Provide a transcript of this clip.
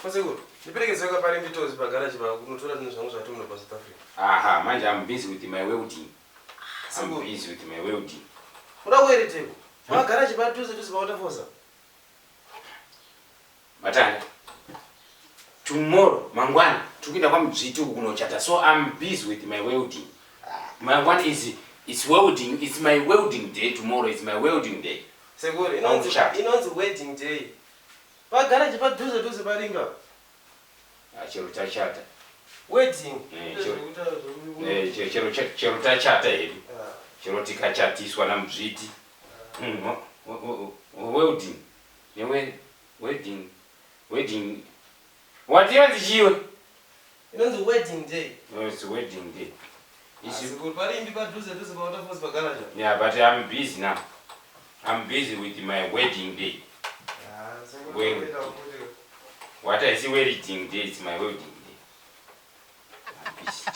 Paseko, niperekezwe kapari mitozi pagaraji pa kunotora zvinhu zvangu zvatumira pa South Africa. Aha, manje I'm busy with my welding. I'm busy with my welding. Uda weredha. Pagaraji pa tuze pa waterforce. Matani. Tomorrow, mangwana, tukinda kwa mzito kunochata. So I'm busy with my welding. Mangwana is welding. It's my welding day. Tomorrow is my welding day. Seguro, inonzi wedding day. Pagaraji pa tuze paringa. Chero tachata. Wedding. Chero tachata hedi. Chero tikachatiswa na mziti. Welding. Newe wedding. What is you? Inonzi wedding day. No, it's wedding day. Seguro parimbi pa tuze pa waterforce pagaraji. Yeah, but I'm busy now. I'm busy with my wedding day. What I see wedding day is my wedding day. I'm busy.